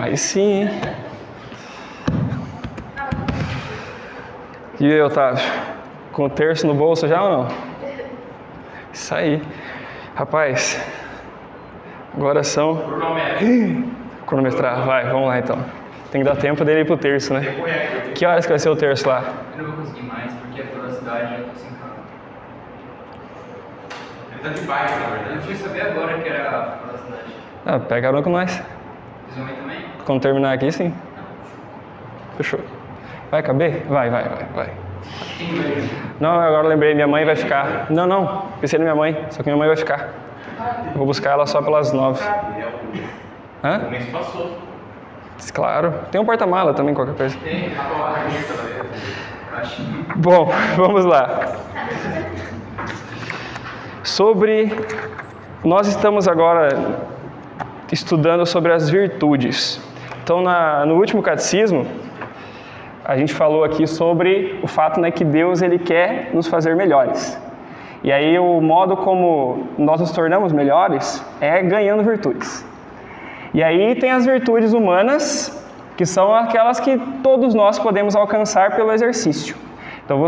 Aí sim. E aí, Otávio? Com o terço no bolso já ou não? Isso aí. Rapaz, agora são... Cronometrar, vai, vamos lá então. Tem que dar tempo dele ir pro terço, né? Que horas que vai ser o terço lá? Eu não vou conseguir mais, porque a velocidade já tô sem carro. Ele tá de bike, na verdade. Eu fui saber agora que era a velocidade. Ah, pega carona com nós. Vocês vão aí também? Quando terminar aqui, sim. Fechou. Vai caber? Vai. Quem vai? Não, agora eu lembrei, minha mãe vai ficar. Não, pensei na minha mãe, só que minha mãe vai ficar. Eu vou buscar ela só pelas 9. Hã? O mês passou. Claro. Tem um porta-mala também, qualquer coisa. Tem, a acho. Bom, vamos lá. Nós estamos agora estudando sobre as virtudes. Então, no último catecismo, a gente falou aqui sobre o fato, né, que Deus ele quer nos fazer melhores. E aí o modo como nós nos tornamos melhores é ganhando virtudes. E aí tem as virtudes humanas, que são aquelas que todos nós podemos alcançar pelo exercício. Então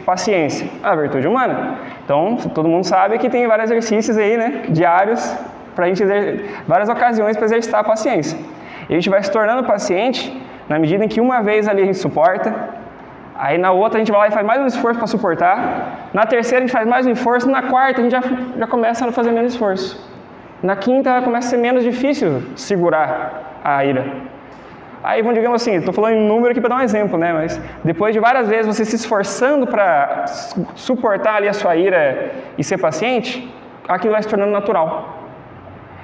paciência, a virtude humana. Então todo mundo sabe que tem vários exercícios aí, né, diários, pra gente várias ocasiões para exercitar a paciência. E a gente vai se tornando paciente na medida em que uma vez ali a gente suporta, aí na outra a gente vai lá e faz mais um esforço para suportar, na terceira a gente faz mais um esforço, na quarta a gente já começa a fazer menos esforço. Na quinta começa a ser menos difícil segurar a ira. Aí, digamos assim, estou falando em número aqui para dar um exemplo, né? Mas depois de várias vezes você se esforçando para suportar ali a sua ira e ser paciente, aquilo vai se tornando natural.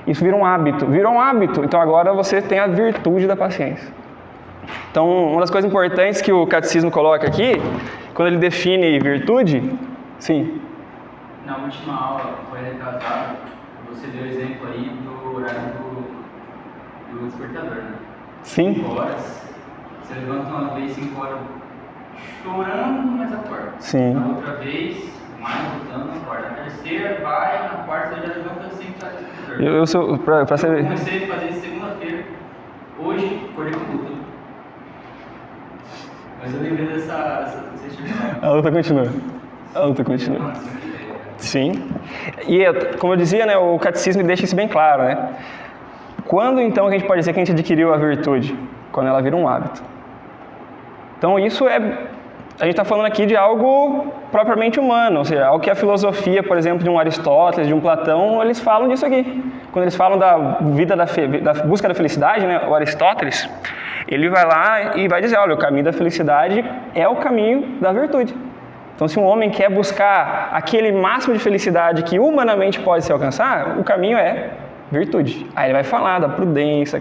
Isso vira um hábito. Então agora você tem a virtude da paciência. Então, uma das coisas importantes que o catecismo coloca aqui, quando ele define virtude, sim. Na última aula, foi retrasado, você deu exemplo aí do horário do despertador, né? 5 horas. Você levanta uma vez 5 horas chorando, mas acorda. Sim. Na outra vez, mais lutando, acorda. Na terceira, vai, na quarta, você já levanta sem estar despertador. Pra saber. Eu comecei a fazer segunda-feira. Hoje, acordei com luta. Mas eu lembrei dessa A luta continua. Sim. E, como eu dizia, né, o catecismo deixa isso bem claro, né? Quando, então, a gente pode dizer que a gente adquiriu a virtude? Quando ela vira um hábito. Então, isso a gente está falando aqui de algo propriamente humano, ou seja, algo que a filosofia, por exemplo, de um Aristóteles, de um Platão, eles falam disso aqui. Quando eles falam da vida da busca da felicidade, né, o Aristóteles, ele vai lá e vai dizer, olha, o caminho da felicidade é o caminho da virtude. Então, se um homem quer buscar aquele máximo de felicidade que humanamente pode se alcançar, o caminho é virtude. Aí ele vai falar da prudência,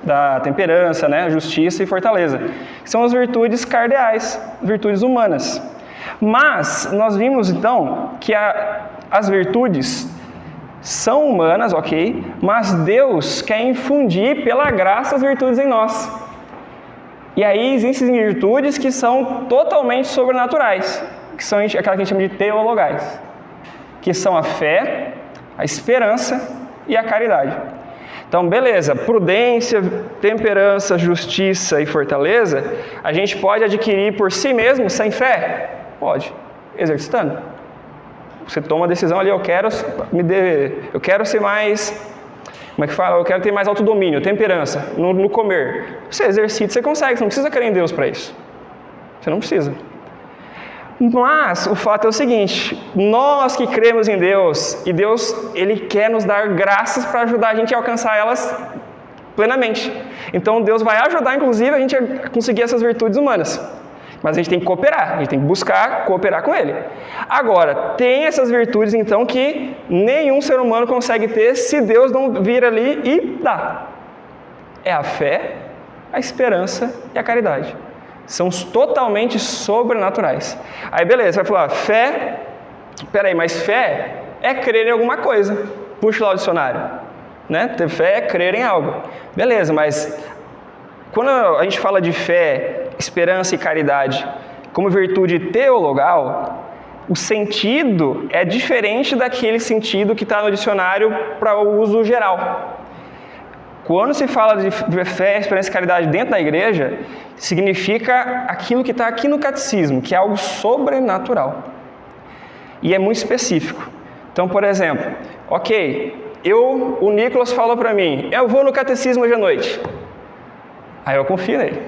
da temperança, né, justiça e fortaleza. Que são as virtudes cardeais, virtudes humanas. Mas nós vimos então que as virtudes são humanas, ok? Mas Deus quer infundir pela graça as virtudes em nós. E aí existem virtudes que são totalmente sobrenaturais, que são aquelas que a gente chama de teologais, que são a fé, a esperança e a caridade. Então, beleza, prudência, temperança, justiça e fortaleza, a gente pode adquirir por si mesmo, sem fé? Pode, exercitando. Você toma a decisão ali, eu quero ser mais, como é que fala? Eu quero ter mais autodomínio, temperança, no comer. Você exercita, você consegue, você não precisa crer em Deus para isso. Você não precisa. Mas o fato é o seguinte, nós que cremos em Deus, e Deus, Ele quer nos dar graças para ajudar a gente a alcançar elas plenamente. Então Deus vai ajudar, inclusive, a gente a conseguir essas virtudes humanas. Mas a gente tem que cooperar, a gente tem que buscar cooperar com Ele. Agora, tem essas virtudes, então, que nenhum ser humano consegue ter se Deus não vir ali e dá. É a fé, a esperança e a caridade. São totalmente sobrenaturais. Aí beleza, vai falar, fé, peraí, mas fé é crer em alguma coisa. Puxa lá o dicionário, né? Ter fé é crer em algo. Beleza, mas quando a gente fala de fé, esperança e caridade como virtude teologal, o sentido é diferente daquele sentido que está no dicionário para o uso geral. Quando se fala de fé, esperança e caridade dentro da igreja, significa aquilo que está aqui no catecismo, que é algo sobrenatural. E é muito específico. Então, por exemplo, o Nicolas falou para mim, eu vou no catecismo hoje à noite. Aí eu confio nele.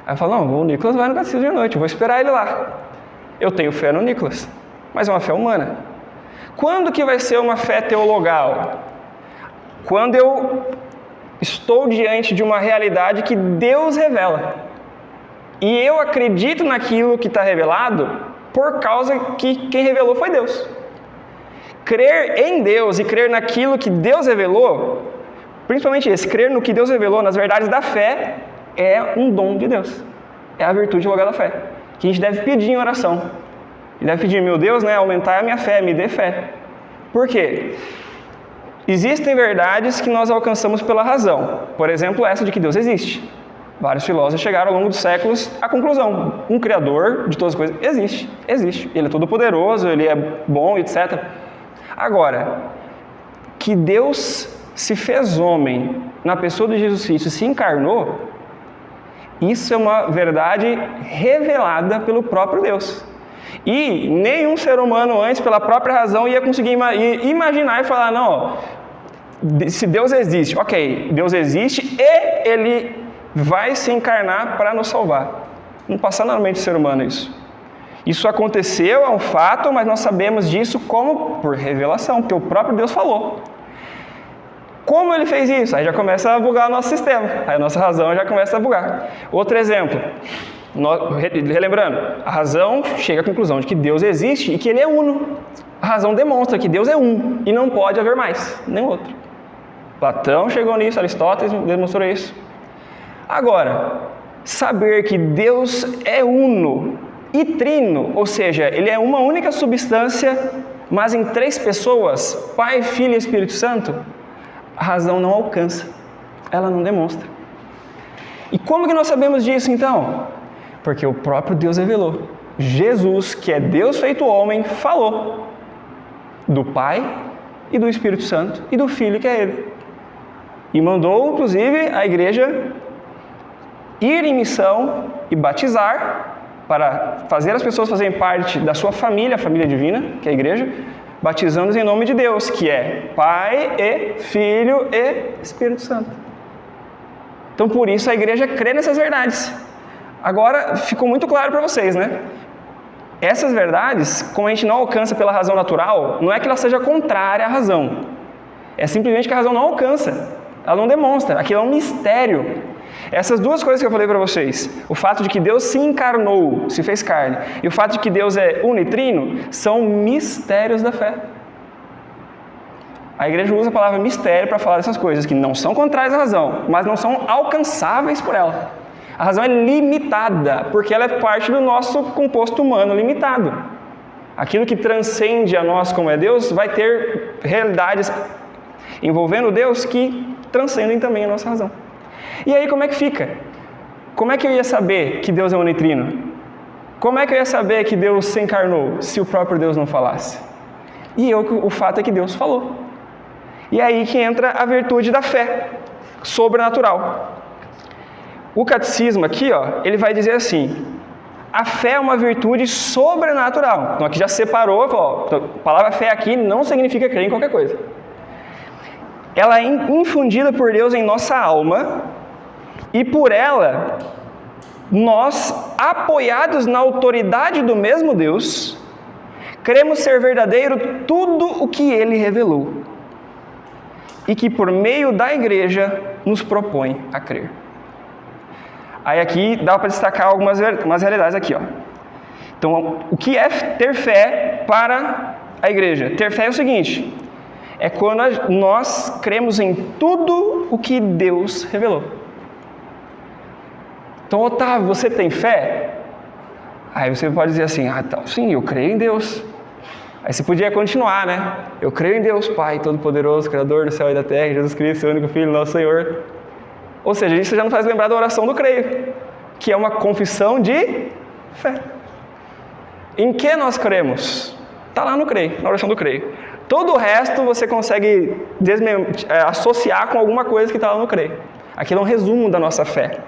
Aí eu falo, não, o Nicolas vai no catecismo hoje à noite, eu vou esperar ele lá. Eu tenho fé no Nicolas, mas é uma fé humana. Quando que vai ser uma fé teologal? Quando eu estou diante de uma realidade que Deus revela. E eu acredito naquilo que está revelado por causa que quem revelou foi Deus. Crer em Deus e crer naquilo que Deus revelou, principalmente esse, crer no que Deus revelou, nas verdades da fé, é um dom de Deus. É a virtude logo da fé. Que a gente deve pedir em oração. E deve pedir, meu Deus, aumentar a minha fé, me dê fé. Por quê? Existem verdades que nós alcançamos pela razão. Por exemplo, essa de que Deus existe. Vários filósofos chegaram ao longo dos séculos à conclusão. Um Criador de todas as coisas existe. Ele é todo poderoso, ele é bom, etc. Agora, que Deus se fez homem na pessoa de Jesus Cristo e se encarnou, isso é uma verdade revelada pelo próprio Deus. E nenhum ser humano antes, pela própria razão, ia conseguir imaginar e falar, não, se Deus existe, Deus existe e Ele vai se encarnar para nos salvar. Não passa na mente do ser humano isso. Isso aconteceu, é um fato, mas nós sabemos disso como? Por revelação, porque o próprio Deus falou. Como Ele fez isso? Aí já começa a bugar o nosso sistema, aí a nossa razão já começa a bugar. Outro exemplo. Relembrando, a razão chega à conclusão de que Deus existe e que Ele é uno. A razão demonstra que Deus é um e não pode haver mais, nem outro. Platão chegou nisso, Aristóteles demonstrou isso. Agora, saber que Deus é uno e trino, ou seja, Ele é uma única substância, mas em 3 pessoas, Pai, Filho e Espírito Santo, a razão não alcança, ela não demonstra. E como que nós sabemos disso então? Porque o próprio Deus revelou. Jesus, que é Deus feito homem, falou do Pai e do Espírito Santo e do Filho, que é Ele. E mandou, inclusive, a igreja ir em missão e batizar para fazer as pessoas fazerem parte da sua família, a família divina, que é a igreja, batizando-os em nome de Deus, que é Pai e Filho e Espírito Santo. Então, por isso, a igreja crê nessas verdades. Agora, ficou muito claro para vocês, né? Essas verdades, como a gente não alcança pela razão natural, não é que ela seja contrária à razão. É simplesmente que a razão não alcança. Ela não demonstra. Aquilo é um mistério. Essas 2 coisas que eu falei para vocês, o fato de que Deus se encarnou, se fez carne, e o fato de que Deus é unitrino, são mistérios da fé. A igreja usa a palavra mistério para falar dessas coisas que não são contrárias à razão, mas não são alcançáveis por ela. A razão é limitada, porque ela é parte do nosso composto humano limitado. Aquilo que transcende a nós como é Deus, vai ter realidades envolvendo Deus que transcendem também a nossa razão. E aí como é que fica? Como é que eu ia saber que Deus é unitrino? Como é que eu ia saber que Deus se encarnou, se o próprio Deus não falasse? O fato é que Deus falou. E aí que entra a virtude da fé sobrenatural. O catecismo aqui, ele vai dizer assim, a fé é uma virtude sobrenatural. Então aqui já separou, a palavra fé aqui não significa crer em qualquer coisa. Ela é infundida por Deus em nossa alma e por ela, nós, apoiados na autoridade do mesmo Deus, cremos ser verdadeiro tudo o que Ele revelou e que por meio da igreja nos propõe a crer. Aí aqui dá para destacar algumas realidades aqui, Então, o que é ter fé para a igreja? Ter fé é o seguinte, é quando nós cremos em tudo o que Deus revelou. Então, Otávio, você tem fé? Aí você pode dizer assim, então, sim, eu creio em Deus. Aí você podia continuar, né? Eu creio em Deus, Pai Todo-Poderoso, Criador do céu e da terra, Jesus Cristo, seu único Filho, nosso Senhor. Ou seja, isso já não faz lembrar da oração do creio, que é uma confissão de fé. Em que nós cremos? Está lá no creio, na oração do creio. Todo o resto você consegue associar com alguma coisa que está lá no crer. Aquilo é um resumo da nossa fé.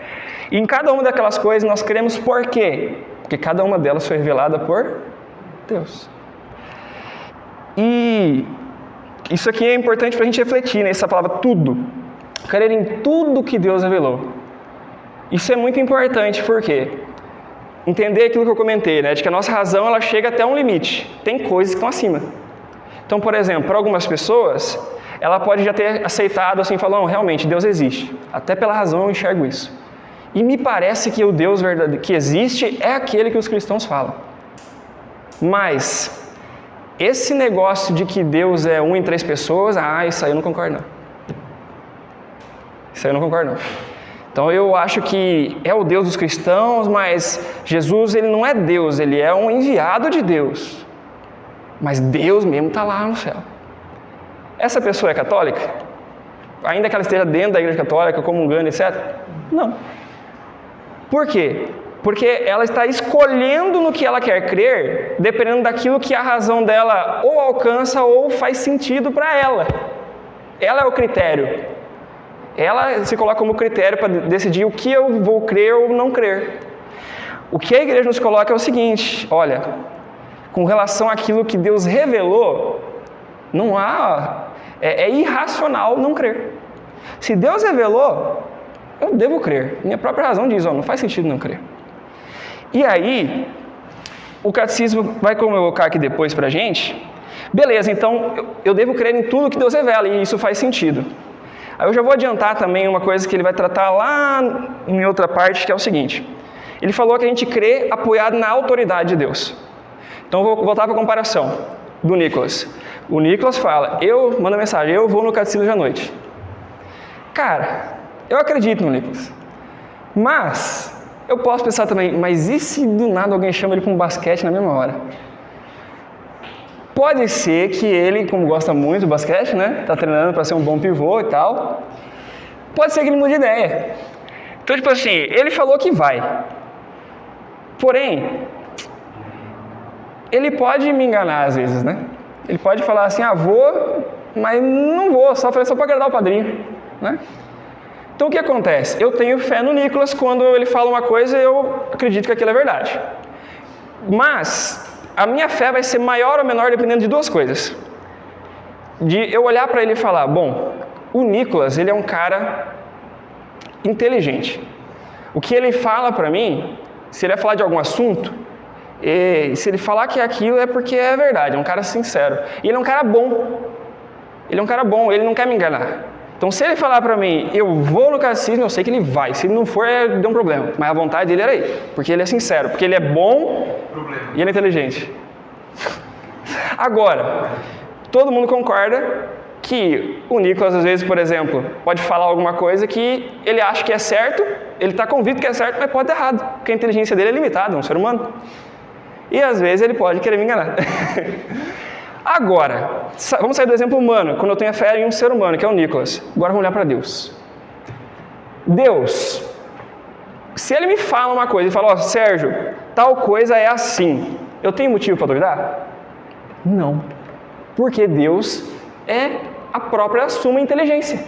E em cada uma daquelas coisas nós cremos por quê? Porque cada uma delas foi revelada por Deus. E isso aqui é importante para a gente refletir, né? Essa palavra tudo. Crer em tudo que Deus revelou. Isso é muito importante, por quê? Entender aquilo que eu comentei, né? De que a nossa razão ela chega até um limite. Tem coisas que estão acima. Então, por exemplo, para algumas pessoas, ela pode já ter aceitado assim, falando, realmente, Deus existe. Até pela razão eu enxergo isso. E me parece que o Deus verdadeiro que existe é aquele que os cristãos falam. Mas, esse negócio de que Deus é 1 em 3 pessoas, isso aí eu não concordo não. Isso aí eu não concordo não. Então eu acho que é o Deus dos cristãos, mas Jesus ele não é Deus, ele é um enviado de Deus. Mas Deus mesmo está lá no céu. Essa pessoa é católica? Ainda que ela esteja dentro da igreja católica, comungando, etc? Não. Por quê? Porque ela está escolhendo no que ela quer crer, dependendo daquilo que a razão dela ou alcança ou faz sentido para ela. Ela é o critério. Ela se coloca como critério para decidir o que eu vou crer ou não crer. O que a igreja nos coloca é o seguinte, olha, com relação àquilo que Deus revelou, não há, é irracional não crer. Se Deus revelou, eu devo crer. Minha própria razão diz, não faz sentido não crer. E aí, o catecismo vai colocar aqui depois para a gente, beleza, então eu devo crer em tudo que Deus revela, e isso faz sentido. Aí eu já vou adiantar também uma coisa que ele vai tratar lá em outra parte, que é o seguinte. Ele falou que a gente crê apoiado na autoridade de Deus. Então eu vou voltar para a comparação do Nicolas. O Nicolas fala, manda mensagem, eu vou no catecismo hoje à noite. Cara, eu acredito no Nicolas. Mas, eu posso pensar também, mas e se do nada alguém chama ele para um basquete na mesma hora? Pode ser que ele, como gosta muito do basquete, né? Está treinando para ser um bom pivô e tal. Pode ser que ele mude de ideia. Então, tipo assim, ele falou que vai. Porém, ele pode me enganar às vezes, né? Ele pode falar assim, vou, mas não vou, só para agradar o padrinho, né? Então, o que acontece? Eu tenho fé no Nicolas, quando ele fala uma coisa, eu acredito que aquilo é verdade. Mas a minha fé vai ser maior ou menor dependendo de duas coisas. De eu olhar para ele e falar, bom, o Nicolas, ele é um cara inteligente. O que ele fala para mim, se ele vai falar de algum assunto, se ele falar que é aquilo é porque é verdade, é um cara sincero. E ele é um cara bom. Ele é um cara bom, ele não quer me enganar. Então, se ele falar para mim, eu vou no catecismo, eu sei que ele vai. Se ele não for, deu um problema. Mas a vontade dele era ir, porque ele é sincero, porque ele é bom e ele é inteligente. Agora, todo mundo concorda que o Nicolas, às vezes, por exemplo, pode falar alguma coisa que ele acha que é certo, ele está convicto que é certo, mas pode estar errado, porque a inteligência dele é limitada, é um ser humano. E, às vezes, ele pode querer me enganar. Agora, vamos sair do exemplo humano, quando eu tenho fé em um ser humano, que é o Nicolas. Agora vamos olhar para Deus. Deus, se ele me fala uma coisa, ele fala, Sérgio, tal coisa é assim, eu tenho motivo para duvidar? Não. Porque Deus é a própria suma inteligência.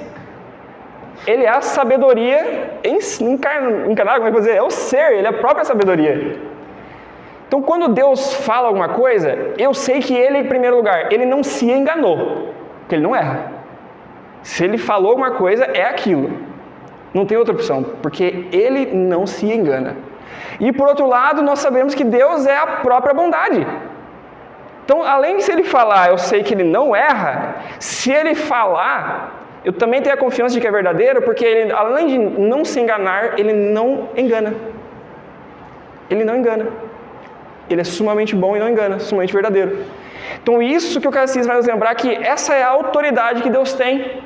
Ele é a sabedoria encarnada, como é que eu vou dizer? É o ser, ele é a própria sabedoria. Então, quando Deus fala alguma coisa, eu sei que ele, em primeiro lugar, ele não se enganou, porque ele não erra. Se ele falou alguma coisa, é aquilo. Não tem outra opção, porque ele não se engana. E, por outro lado, nós sabemos que Deus é a própria bondade. Então, além de se ele falar, eu sei que ele não erra, se ele falar, eu também tenho a confiança de que é verdadeiro, porque ele, além de não se enganar, ele não engana. Ele não engana. Ele é sumamente bom e não engana, sumamente verdadeiro. Então, isso que o catecismo vai nos lembrar, que essa é a autoridade que Deus tem.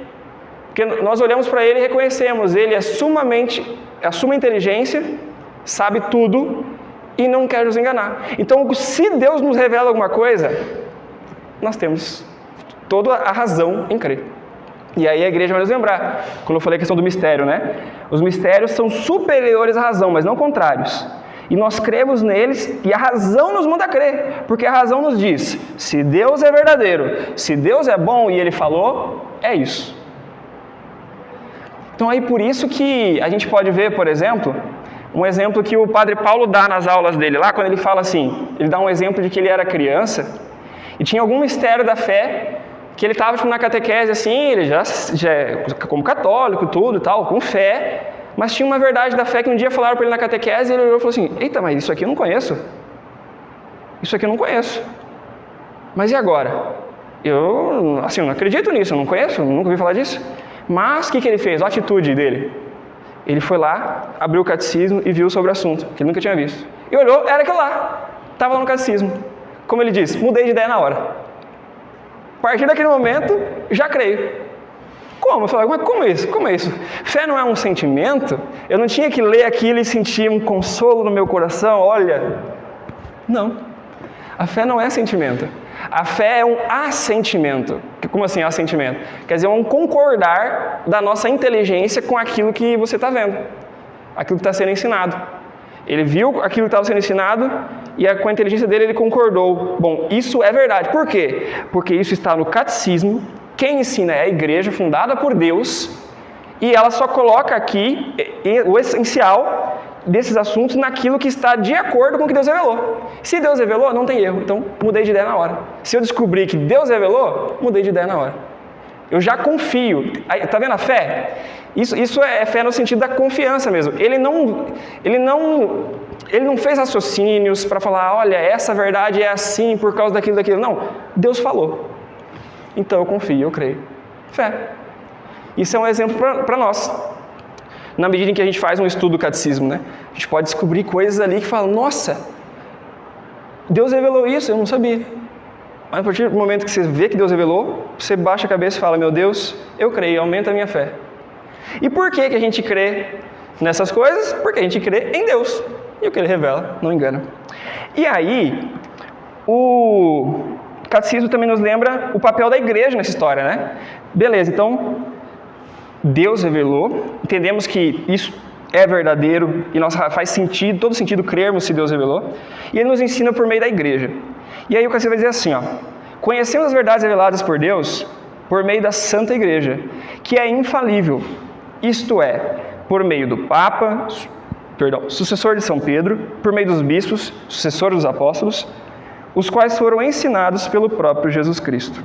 Porque nós olhamos para ele e reconhecemos, ele é a suma inteligência, sabe tudo e não quer nos enganar. Então, se Deus nos revela alguma coisa, nós temos toda a razão em crer. E aí a igreja vai nos lembrar, quando eu falei a questão do mistério, né? Os mistérios são superiores à razão, mas não contrários. E nós cremos neles e a razão nos manda crer, porque a razão nos diz, se Deus é verdadeiro, se Deus é bom e Ele falou, é isso. Então aí por isso que a gente pode ver, por exemplo, um exemplo que o Padre Paulo dá nas aulas dele lá, quando ele fala assim, ele dá um exemplo de que ele era criança e tinha algum mistério da fé, que ele estava na catequese assim, ele já como católico, tudo e tal, com fé, mas tinha uma verdade da fé que um dia falaram para ele na catequese e ele olhou e falou assim, eita, mas isso aqui eu não conheço. Isso aqui eu não conheço. Mas e agora? Eu não acredito nisso, eu não conheço, eu nunca ouvi falar disso. Mas o que ele fez? A atitude dele. Ele foi lá, abriu o catecismo e viu sobre o assunto, que ele nunca tinha visto. E olhou, era aquilo lá, estava no catecismo. Como ele disse, mudei de ideia na hora. A partir daquele momento, já creio. Como? Eu falei, mas como isso? Como é isso? Fé não é um sentimento? Eu não tinha que ler aquilo e sentir um consolo no meu coração? Olha, não. A fé não é sentimento. A fé é um assentimento. Como assim assentimento? Quer dizer, é um concordar da nossa inteligência com aquilo que você está vendo. Aquilo que está sendo ensinado. Ele viu aquilo que estava sendo ensinado e com a inteligência dele ele concordou. Bom, isso é verdade. Por quê? Porque isso está no catecismo. Quem ensina é a igreja fundada por Deus e ela só coloca aqui o essencial desses assuntos naquilo que está de acordo com o que Deus revelou. Se Deus revelou, não tem erro, então mudei de ideia na hora. Se eu descobrir que Deus revelou, mudei de ideia na hora. Eu já confio. Está vendo a fé? Isso é fé no sentido da confiança mesmo. Ele não fez raciocínios para falar, olha, essa verdade é assim por causa daquilo. Não, Deus falou. Então eu confio, eu creio. Fé. Isso é um exemplo para nós. Na medida em que a gente faz um estudo do catecismo, né? A gente pode descobrir coisas ali que falam, nossa, Deus revelou isso, eu não sabia. Mas a partir do momento que você vê que Deus revelou, você baixa a cabeça e fala, meu Deus, eu creio, aumenta a minha fé. E por que a gente crê nessas coisas? Porque a gente crê em Deus. E o que Ele revela, não engana. E aí, o catecismo também nos lembra o papel da igreja nessa história, né? Beleza, então, Deus revelou, entendemos que isso é verdadeiro e faz sentido, todo sentido crermos se Deus revelou, e Ele nos ensina por meio da igreja. E aí o catecismo vai dizer assim, ó, conhecemos as verdades reveladas por Deus por meio da Santa Igreja, que é infalível, isto é, por meio do Papa, sucessor de São Pedro, por meio dos bispos, sucessores dos apóstolos, os quais foram ensinados pelo próprio Jesus Cristo.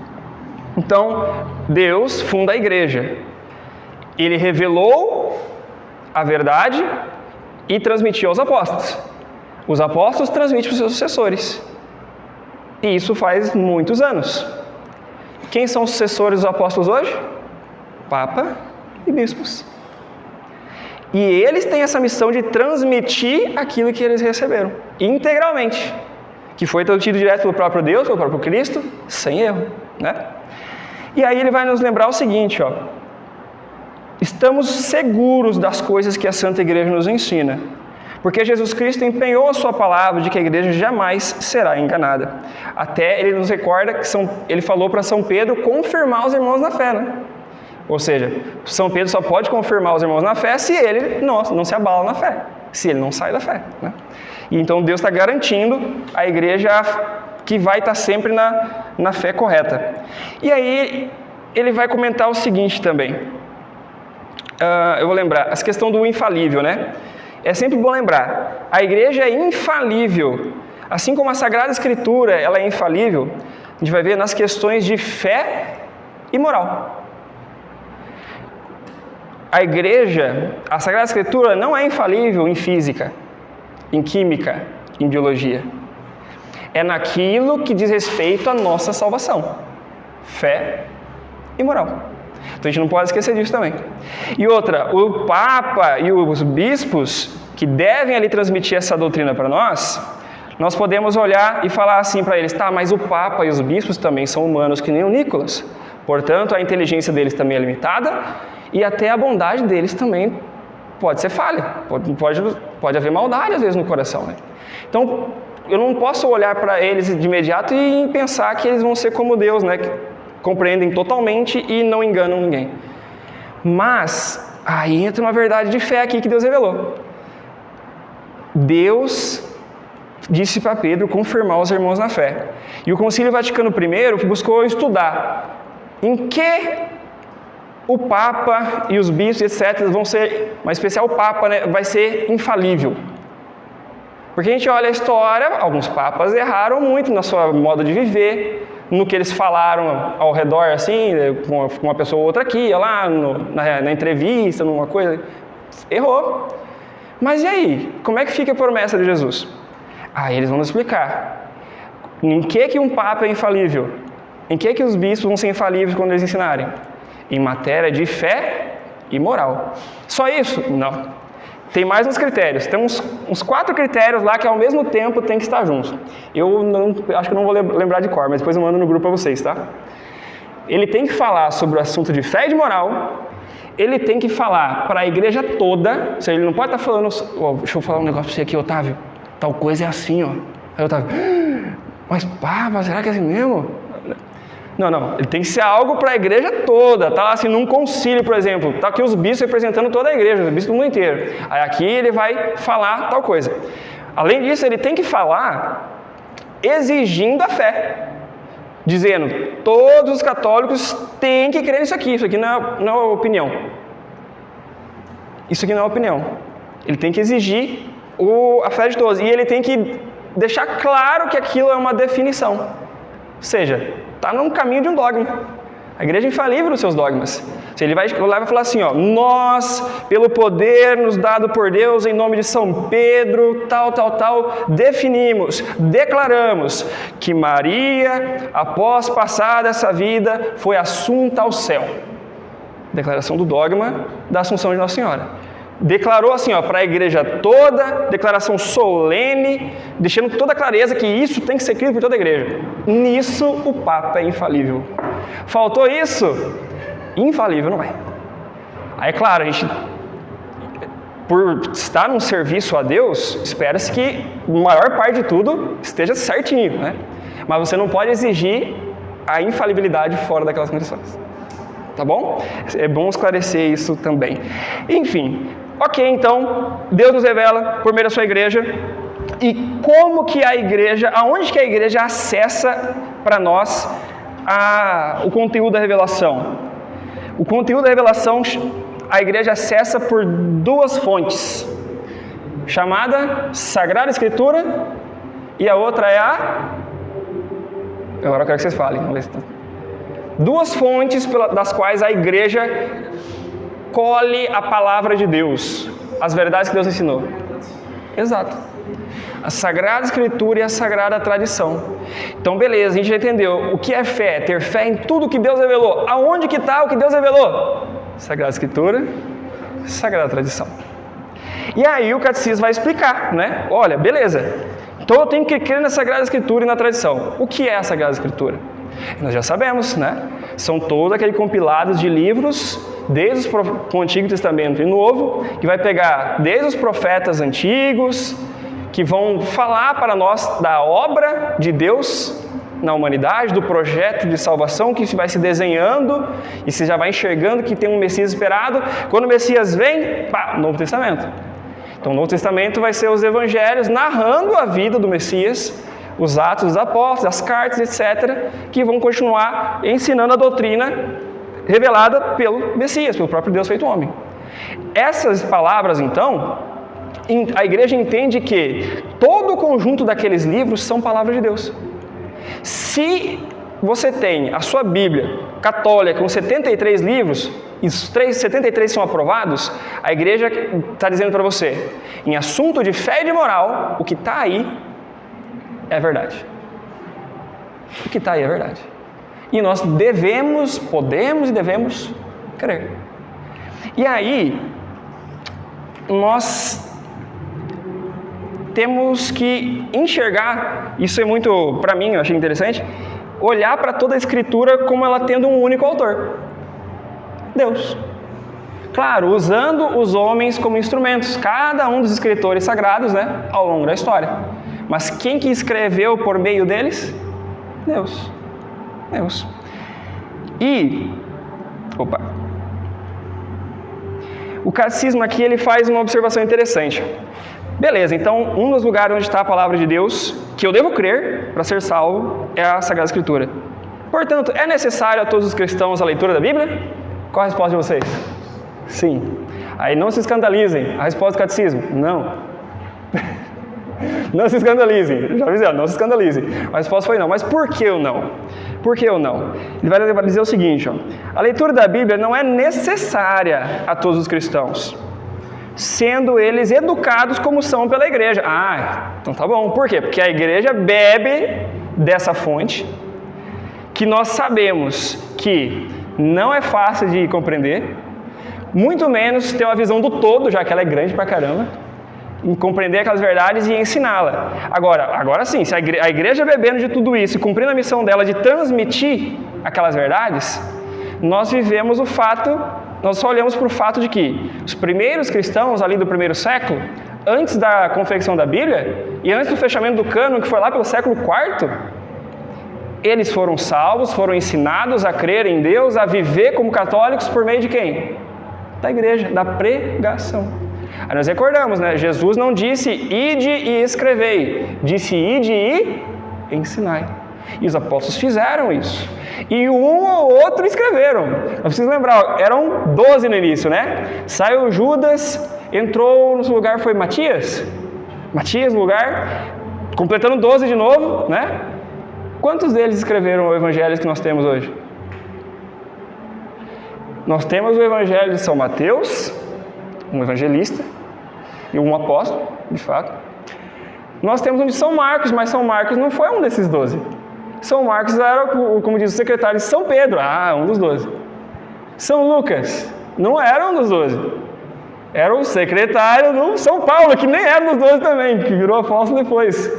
Então, Deus funda a igreja. Ele revelou a verdade e transmitiu aos apóstolos. Os apóstolos transmitem para os seus sucessores. E isso faz muitos anos. Quem são os sucessores dos apóstolos hoje? Papa e bispos. E eles têm essa missão de transmitir aquilo que eles receberam, integralmente. Que foi transmitido direto pelo próprio Deus, pelo próprio Cristo, sem erro, né? E aí ele vai nos lembrar o seguinte, ó. Estamos seguros das coisas que a Santa Igreja nos ensina, porque Jesus Cristo empenhou a sua palavra de que a igreja jamais será enganada. Até ele nos recorda que ele falou para São Pedro confirmar os irmãos na fé, né? Ou seja, São Pedro só pode confirmar os irmãos na fé se ele não se abala na fé, se ele não sai da fé, né? E então Deus está garantindo a igreja que vai estar sempre na fé correta. E aí ele vai comentar o seguinte também. Eu vou lembrar, essa questão do infalível, né? É sempre bom lembrar, a igreja é infalível. Assim como a Sagrada Escritura ela é infalível, a gente vai ver nas questões de fé e moral. A igreja, a Sagrada Escritura não é infalível em física, em química, em biologia. É naquilo que diz respeito à nossa salvação. Fé e moral. Então a gente não pode esquecer disso também. E outra, o Papa e os bispos que devem ali transmitir essa doutrina para nós podemos olhar e falar assim para eles, tá, mas o Papa e os bispos também são humanos que nem o Nicolas. Portanto, a inteligência deles também é limitada e até a bondade deles também pode ser falha. Pode haver maldade às vezes no coração, né? Então, eu não posso olhar para eles de imediato e pensar que eles vão ser como Deus, né? Que compreendem totalmente e não enganam ninguém. Mas, aí entra uma verdade de fé aqui que Deus revelou. Deus disse para Pedro confirmar os irmãos na fé. E o Concílio Vaticano I buscou estudar em que o Papa e os bispos, etc., vão ser, mas especial o Papa, né, vai ser infalível. Porque a gente olha a história, alguns papas erraram muito na sua modo de viver, no que eles falaram ao redor, assim, com uma pessoa ou outra aqui, lá na entrevista, numa coisa, errou. Mas e aí? Como é que fica a promessa de Jesus? Aí eles vão nos explicar. Em que um papa é infalível? Em que os bispos vão ser infalíveis quando eles ensinarem? Em matéria de fé e moral. Só isso? Não. Tem mais uns critérios. Tem uns 4 critérios lá que ao mesmo tempo tem que estar juntos. Acho que eu não vou lembrar de cor, mas depois eu mando no grupo para vocês, tá? Ele tem que falar sobre o assunto de fé e de moral. Ele tem que falar para a igreja toda. Ou seja, ele não pode estar falando... deixa eu falar um negócio para você aqui, Otávio. Tal coisa é assim, ó. Aí Otávio... Mas, pá, será que é assim mesmo? Não. Ele tem que ser algo para a igreja toda. Tá lá assim, num concílio, por exemplo. Tá aqui os bispos representando toda a igreja, os bispos do mundo inteiro. Aí aqui ele vai falar tal coisa. Além disso, ele tem que falar exigindo a fé. Dizendo, todos os católicos têm que crer nisso aqui. Isso aqui não é opinião. Isso aqui não é opinião. Ele tem que exigir a fé de todos. E ele tem que deixar claro que aquilo é uma definição. Ou seja, está num caminho de um dogma. A igreja é infalível nos seus dogmas. Ele vai falar assim, ó, nós, pelo poder nos dado por Deus, em nome de São Pedro, tal, definimos, declaramos que Maria, após passar dessa vida, foi assunta ao céu. Declaração do dogma da Assunção de Nossa Senhora. Declarou assim, ó, para a igreja toda, declaração solene, deixando toda a clareza que isso tem que ser crido por toda a igreja. Nisso o Papa é infalível. Faltou isso? Infalível não vai. Aí, é claro, a gente, por estar num serviço a Deus, espera-se que a maior parte de tudo esteja certinho, né? Mas você não pode exigir a infalibilidade fora daquelas condições. Tá bom? É bom esclarecer isso também. Enfim, ok, então, Deus nos revela por meio da sua igreja. E como que a igreja, aonde que a igreja acessa para nós o conteúdo da revelação? O conteúdo da revelação a igreja acessa por 2 fontes, chamada Sagrada Escritura e a outra é agora eu quero que vocês falem. Vamos ver se 2 fontes das quais a igreja colhe a palavra de Deus, as verdades que Deus ensinou. Exato. A Sagrada Escritura e a Sagrada Tradição. Então, beleza, a gente já entendeu o que é fé, ter fé em tudo que Deus revelou. Aonde que está o que Deus revelou? Sagrada Escritura, Sagrada Tradição. E aí o catecismo vai explicar, né? Olha, beleza, então eu tenho que crer na Sagrada Escritura e na tradição. O que é a Sagrada Escritura? Nós já sabemos, né? São todos aqueles compilados de livros, desde o Antigo Testamento e Novo, que vai pegar desde os profetas antigos, que vão falar para nós da obra de Deus na humanidade, do projeto de salvação que vai se desenhando, e você já vai enxergando que tem um Messias esperado. Quando o Messias vem, Novo Testamento. Então o Novo Testamento vai ser os evangelhos narrando a vida do Messias, os Atos dos Apóstolos, as cartas, etc., que vão continuar ensinando a doutrina revelada pelo Messias, pelo próprio Deus feito homem. Essas palavras, então, a igreja entende que todo o conjunto daqueles livros são palavras de Deus. Se você tem a sua Bíblia católica com 73 livros, e os 73 são aprovados, a igreja está dizendo para você, em assunto de fé e de moral, o que está aí é verdade. O que está aí é verdade. E nós podemos e devemos crer. E aí, nós temos que enxergar, isso é muito, para mim, eu achei interessante, olhar para toda a Escritura como ela tendo um único autor, Deus. Claro, usando os homens como instrumentos, cada um dos escritores sagrados, né, ao longo da história. Mas quem que escreveu por meio deles? Deus. Deus. E, o catecismo aqui ele faz uma observação interessante. Beleza, então um dos lugares onde está a palavra de Deus, que eu devo crer para ser salvo, é a Sagrada Escritura. Portanto, é necessário a todos os cristãos a leitura da Bíblia? Qual a resposta de vocês? Sim. Aí não se escandalizem. A resposta do catecismo? Não. Não se escandalizem. Já avisei, não se escandalizem. A resposta foi não. Mas por que eu não? Por que eu não? Ele vai dizer o seguinte, ó. A leitura da Bíblia não é necessária a todos os cristãos, sendo eles educados como são pela igreja. Ah, então tá bom. Por quê? Porque a igreja bebe dessa fonte, que nós sabemos que não é fácil de compreender, muito menos ter uma visão do todo, já que ela é grande pra caramba, em compreender aquelas verdades e ensiná-la. Agora sim, se a igreja bebendo de tudo isso e cumprindo a missão dela de transmitir aquelas verdades, nós vivemos o fato, nós só olhamos para o fato de que os primeiros cristãos ali do primeiro século, antes da confecção da Bíblia e antes do fechamento do cânon, que foi lá pelo século IV, eles foram salvos, foram ensinados a crer em Deus, a viver como católicos por meio de quem? Da igreja, da pregação. Aí nós recordamos, né? Jesus não disse ide e escrevei, disse ide e ensinai. E os apóstolos fizeram isso. E um ou outro escreveram. Eu preciso lembrar, eram 12 no início, né? Saiu Judas, entrou no lugar, foi Matias? Matias no lugar, completando 12 de novo, né? Quantos deles escreveram o evangelho que nós temos hoje? Nós temos o evangelho de São Mateus, um evangelista, e um apóstolo, de fato. Nós temos um de São Marcos, mas São Marcos não foi um desses 12. São Marcos era, como diz o secretário, de São Pedro, um dos 12. São Lucas não era um dos 12. Era o secretário do São Paulo, que nem era dos 12 também, que virou apóstolo depois.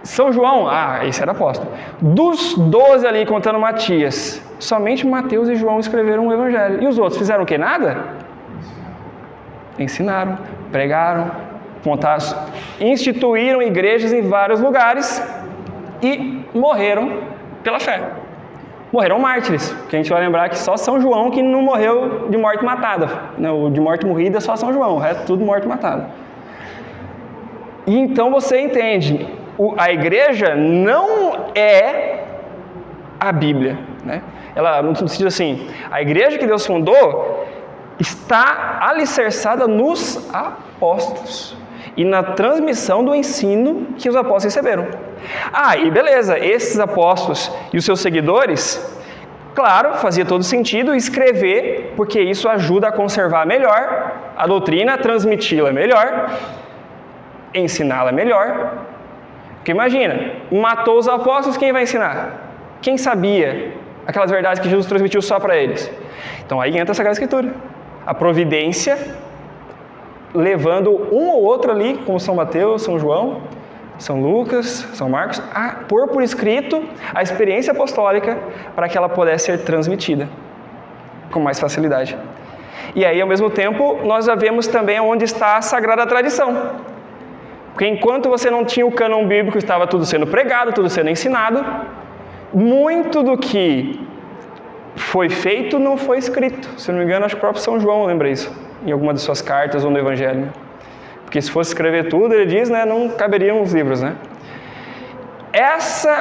São João, esse era apóstolo. Dos 12 ali, contando Matias, somente Mateus e João escreveram o evangelho. E os outros fizeram o quê? Nada? Ensinaram, pregaram, instituíram igrejas em vários lugares e morreram pela fé. Morreram mártires, porque a gente vai lembrar que só São João que não morreu de morte matada. De morte morrida só São João, o resto tudo morte matada. E então você entende, a igreja não é a Bíblia, né? Ela, no sentido assim, a igreja que Deus fundou está alicerçada nos apóstolos e na transmissão do ensino que os apóstolos receberam. E beleza, esses apóstolos e os seus seguidores, claro, fazia todo sentido escrever, porque isso ajuda a conservar melhor a doutrina, transmiti-la melhor, ensiná-la melhor. Porque imagina, matou os apóstolos, quem vai ensinar? Quem sabia aquelas verdades que Jesus transmitiu só para eles? Então aí entra a Sagrada Escritura. A providência, levando um ou outro ali, como São Mateus, São João, São Lucas, São Marcos, a pôr por escrito a experiência apostólica para que ela pudesse ser transmitida com mais facilidade. E aí, ao mesmo tempo, nós já vemos também onde está a Sagrada Tradição. Porque enquanto você não tinha o cânon bíblico, estava tudo sendo pregado, tudo sendo ensinado, muito do que foi feito não foi escrito. Se não me engano, acho que o próprio São João lembra isso, em alguma de suas cartas ou no Evangelho. Porque se fosse escrever tudo, ele diz, né, não caberiam os livros, né?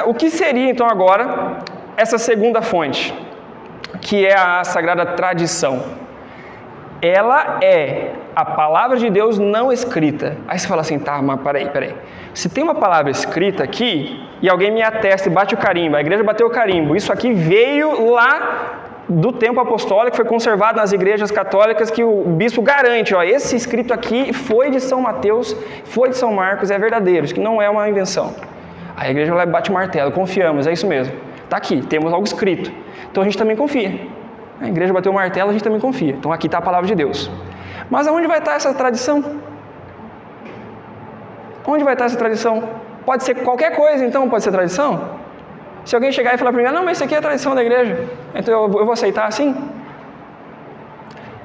O que seria então agora essa segunda fonte, que é a Sagrada Tradição? Ela é a palavra de Deus não escrita. Aí você fala assim, mas peraí. Se tem uma palavra escrita aqui, e alguém me atesta e bate o carimbo, a igreja bateu o carimbo, isso aqui veio lá do tempo apostólico, foi conservado nas igrejas católicas, que o bispo garante, esse escrito aqui foi de São Mateus, foi de São Marcos, é verdadeiro, isso que não é uma invenção. Aí a igreja lá bate o martelo, confiamos, é isso mesmo. Está aqui, temos algo escrito. Então a gente também confia. A igreja bateu o martelo, a gente também confia. Então aqui está a palavra de Deus. Mas aonde vai estar essa tradição? Onde vai estar essa tradição? Pode ser qualquer coisa, então, pode ser tradição? Se alguém chegar e falar para mim, não, mas isso aqui é a tradição da igreja, então eu vou aceitar assim?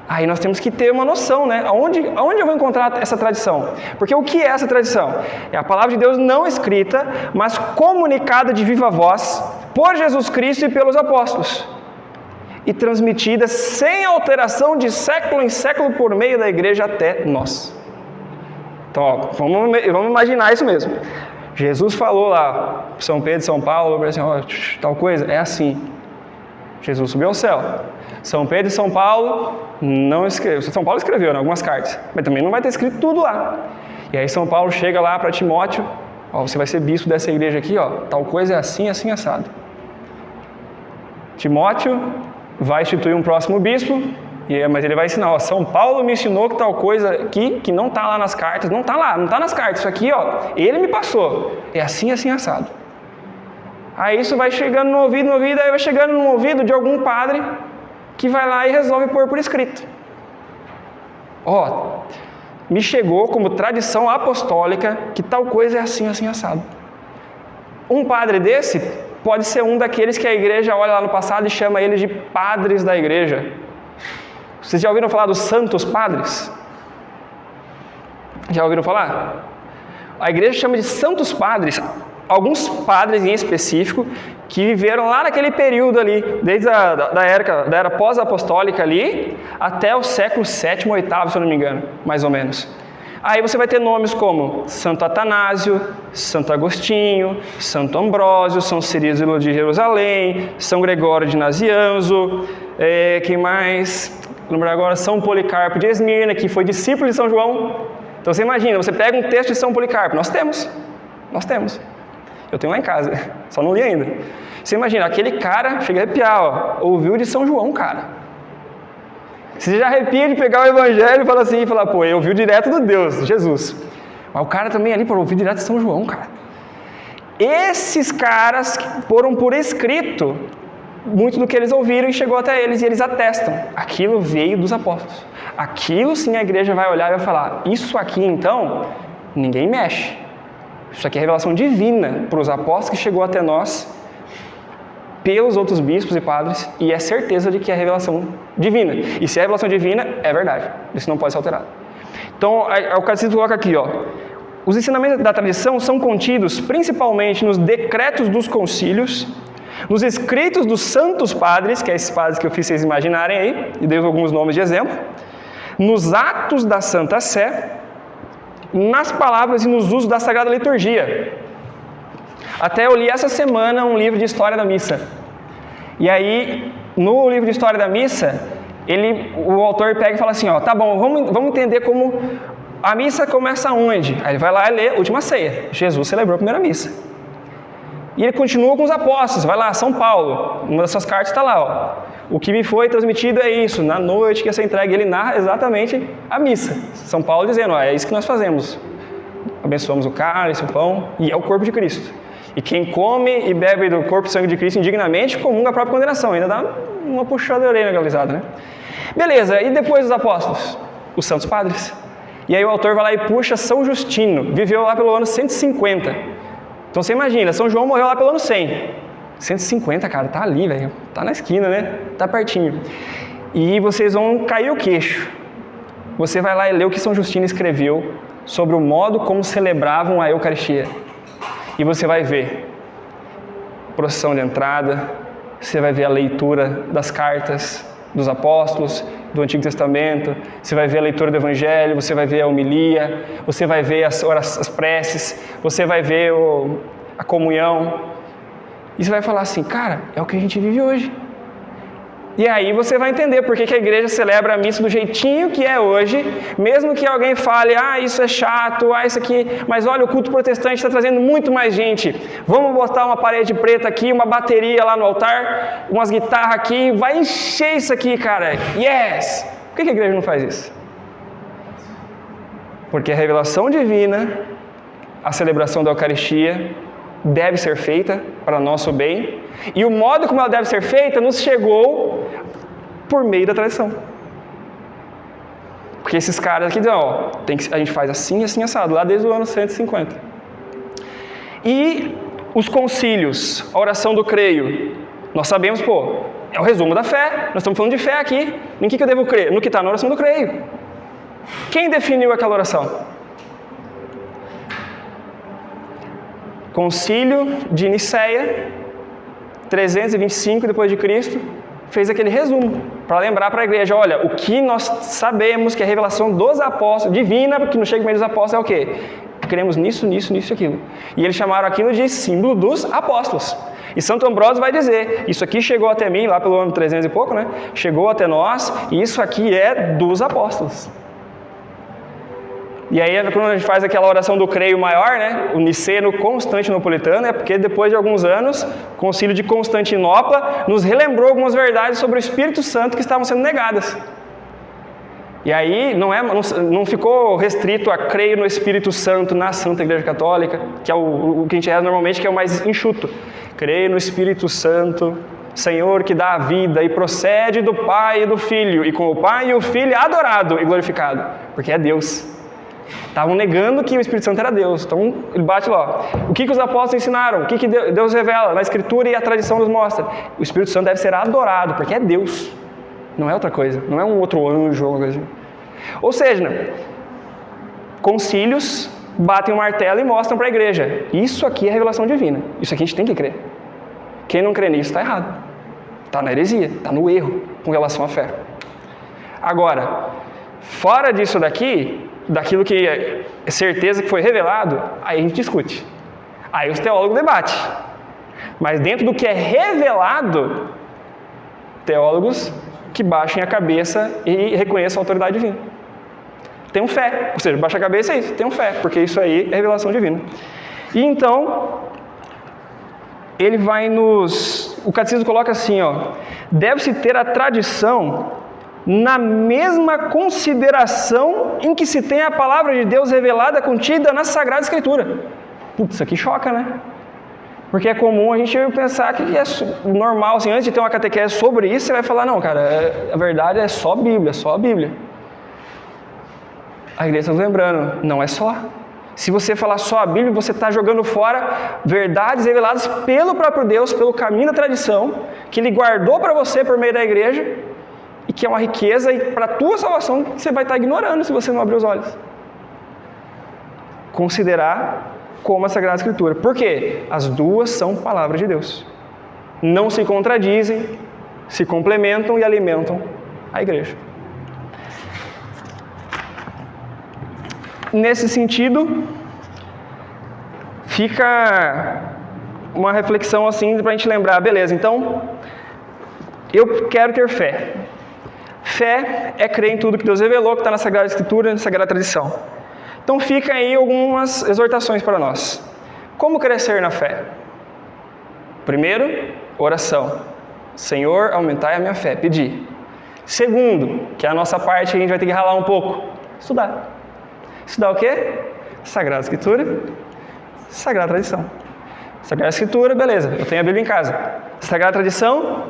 Aí nós temos que ter uma noção, né? Aonde eu vou encontrar essa tradição? Porque o que é essa tradição? É a palavra de Deus não escrita, mas comunicada de viva voz por Jesus Cristo e pelos apóstolos. E transmitida sem alteração de século em século por meio da igreja até nós. Então, ó, vamos imaginar isso mesmo. Jesus falou lá, São Pedro, São Paulo, assim, ó, tal coisa, é assim. Jesus subiu ao céu. São Pedro e São Paulo não escreveu. São Paulo escreveu, né, algumas cartas, mas também não vai ter escrito tudo lá. E aí São Paulo chega lá para Timóteo, ó, você vai ser bispo dessa igreja aqui, ó, tal coisa é assim, assim, assado. Timóteo vai instituir um próximo bispo, mas ele vai ensinar, ó, São Paulo me ensinou que tal coisa aqui, que não está lá nas cartas, não está lá, não está nas cartas, isso aqui, ó, ele me passou, é assim, assim, assado. Aí isso vai chegando no ouvido, aí vai chegando no ouvido de algum padre que vai lá e resolve pôr por escrito. Ó, me chegou como tradição apostólica que tal coisa é assim, assim, assado. Um padre desse pode ser um daqueles que a igreja olha lá no passado e chama eles de padres da igreja. Vocês já ouviram falar dos santos padres? Já ouviram falar? A igreja chama de santos padres alguns padres em específico que viveram lá naquele período ali, desde da era pós-apostólica ali, até o século VII, VIII, se eu não me engano, mais ou menos. Aí você vai ter nomes como Santo Atanásio, Santo Agostinho, Santo Ambrósio, São Cirílico de Jerusalém, São Gregório de Nazianzo, quem mais? Lembrar agora, São Policarpo de Esmirna, que foi discípulo de São João. Então você imagina, você pega um texto de São Policarpo, nós temos. Eu tenho lá em casa, só não li ainda. Você imagina, aquele cara, chega a arrepiar, ó, ouviu de São João, cara. Você já arrepia de pegar o evangelho e falar assim, pô, eu ouvi direto do Deus, Jesus. Mas o cara também ali, pô, ouviu direto de São João, cara. Esses caras foram por escrito muito do que eles ouviram e chegou até eles, e eles atestam. Aquilo veio dos apóstolos. Aquilo sim a igreja vai olhar e vai falar, isso aqui então, ninguém mexe. Isso aqui é revelação divina para os apóstolos que chegou até nós pelos outros bispos e padres, e é certeza de que é revelação divina. E se é revelação divina, é verdade. Isso não pode ser alterado. Então, o catecismo coloca aqui, ó, os ensinamentos da tradição são contidos principalmente nos decretos dos concílios, nos escritos dos santos padres, que é esses padres que eu fiz vocês imaginarem aí, e dei alguns nomes de exemplo, nos atos da Santa Sé, nas palavras e nos usos da Sagrada Liturgia. Até eu li essa semana um livro de História da Missa. E aí, no livro de História da Missa, o autor pega e fala assim, ó, tá bom, vamos entender como a missa começa onde? Aí ele vai lá e lê a Última Ceia. Jesus celebrou a primeira missa. E ele continua com os apóstolos, vai lá, São Paulo, uma das suas cartas está lá, ó. O que me foi transmitido é isso, na noite que ia ser entregue, ele narra exatamente a missa. São Paulo dizendo, ó, é isso que nós fazemos. Abençoamos o cálice, o pão, e é o corpo de Cristo. E quem come e bebe do corpo e sangue de Cristo indignamente, comunga a própria condenação. Ainda dá uma puxada de orelha legalizada, né? Beleza, e depois dos apóstolos? Os santos padres. E aí o autor vai lá e puxa São Justino, viveu lá pelo ano 150. Então você imagina, São João morreu lá pelo ano 100. 150, cara, tá ali, velho. Tá na esquina, né? Tá pertinho. E vocês vão cair o queixo. Você vai lá e lê o que São Justino escreveu sobre o modo como celebravam a Eucaristia. E você vai ver procissão de entrada, você vai ver a leitura das cartas dos apóstolos, do Antigo Testamento, você vai ver a leitura do Evangelho, você vai ver a homilia, você vai ver as preces, você vai ver a comunhão. E você vai falar assim, cara, é o que a gente vive hoje. E aí você vai entender por que a igreja celebra a missa do jeitinho que é hoje, mesmo que alguém fale, isso é chato, isso aqui, mas olha, o culto protestante está trazendo muito mais gente. Vamos botar uma parede preta aqui, uma bateria lá no altar, umas guitarras aqui, vai encher isso aqui, cara. Yes! Por que a igreja não faz isso? Porque a revelação divina, a celebração da Eucaristia, deve ser feita para nosso bem, e o modo como ela deve ser feita nos chegou por meio da tradição. Porque esses caras aqui dizem, a gente faz assim, assim, assado, lá desde o ano 150. E os concílios, a oração do creio, nós sabemos, é o resumo da fé, nós estamos falando de fé aqui, em que eu devo crer? No que está na oração do creio. Quem definiu aquela oração? Concílio de Nicéia, 325 depois de Cristo, fez aquele resumo para lembrar para a igreja, olha, o que nós sabemos que a revelação dos apóstolos, divina, que nos chega meio dos apóstolos, é o quê? Cremos nisso, nisso, nisso e aquilo. E eles chamaram aquilo de símbolo dos apóstolos. E Santo Ambrósio vai dizer, isso aqui chegou até mim, lá pelo ano 300 e pouco, né? Chegou até nós, e isso aqui é dos apóstolos. E aí, quando a gente faz aquela oração do creio maior, né? O niceno constantinopolitano, é porque depois de alguns anos, o concílio de Constantinopla nos relembrou algumas verdades sobre o Espírito Santo que estavam sendo negadas. E aí não ficou restrito a creio no Espírito Santo na Santa Igreja Católica, que é o que a gente reza normalmente, que é o mais enxuto. Creio no Espírito Santo, Senhor que dá a vida e procede do Pai e do Filho, e com o Pai e o Filho é adorado e glorificado, porque é Deus. Estavam negando que o Espírito Santo era Deus. Então ele bate lá. O que os apóstolos ensinaram? O que Deus revela na Escritura e a tradição nos mostra? O Espírito Santo deve ser adorado, porque é Deus. Não é outra coisa. Não é um outro anjo ou coisa assim. Ou seja, né, concílios batem o martelo e mostram para a igreja. Isso aqui é revelação divina. Isso aqui a gente tem que crer. Quem não crê nisso está errado. Está na heresia. Está no erro com relação à fé. Agora, fora disso daqui, daquilo que é certeza que foi revelado, aí a gente discute. Aí os teólogos debatem. Mas dentro do que é revelado, teólogos que baixem a cabeça e reconheçam a autoridade divina. Tenham fé. Ou seja, baixa a cabeça é isso, tenham fé, porque isso aí é revelação divina. E então, ele vai o catecismo coloca assim, ó, deve-se ter a tradição na mesma consideração em que se tem a palavra de Deus revelada, contida na Sagrada Escritura. Putz, isso aqui choca, né? Porque é comum a gente pensar que é normal, assim, antes de ter uma catequese sobre isso, você vai falar, não, cara, a verdade é só Bíblia, só a Bíblia. A igreja está lembrando, não é só. Se você falar só a Bíblia, você está jogando fora verdades reveladas pelo próprio Deus, pelo caminho da tradição, que Ele guardou para você por meio da igreja, e que é uma riqueza e para a tua salvação que você vai estar ignorando se você não abrir os olhos. Considerar como a Sagrada Escritura. Por quê? As duas são palavras de Deus. Não se contradizem, se complementam e alimentam a igreja. Nesse sentido, fica uma reflexão assim para a gente lembrar, beleza, então, eu quero ter fé. Fé é crer em tudo que Deus revelou, que está na Sagrada Escritura, na Sagrada Tradição. Então fica aí algumas exortações para nós. Como crescer na fé? Primeiro, oração. Senhor, aumentai a minha fé. Pedir. Segundo, que é a nossa parte, a gente vai ter que ralar um pouco. Estudar. Estudar o quê? Sagrada Escritura, Sagrada Tradição. Sagrada Escritura, beleza, eu tenho a Bíblia em casa. Sagrada Tradição,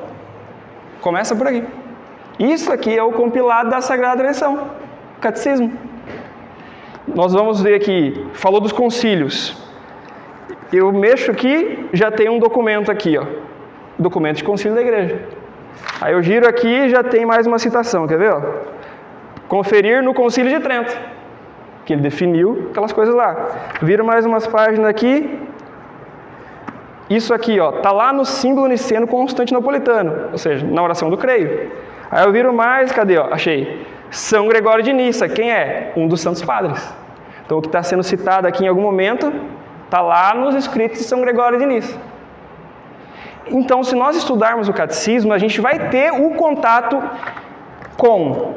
começa por aqui. Isso aqui é o compilado da Sagrada Tradição, o Catecismo. Nós vamos ver aqui, falou dos concílios. Eu mexo aqui, já tem um documento aqui, ó. Documento de concílio da igreja. Aí eu giro aqui e já tem mais uma citação, quer ver? Ó? Conferir no Concílio de Trento, que ele definiu aquelas coisas lá. Viro mais umas páginas aqui. Isso aqui, ó, tá lá no símbolo niceno constantinopolitano, ou seja, na oração do creio. Aí eu viro mais, cadê, ó? Achei. São Gregório de Nissa, quem é? Um dos santos padres. Então o que está sendo citado aqui em algum momento está lá nos escritos de São Gregório de Nissa. Então, se nós estudarmos o catecismo, a gente vai ter o contato com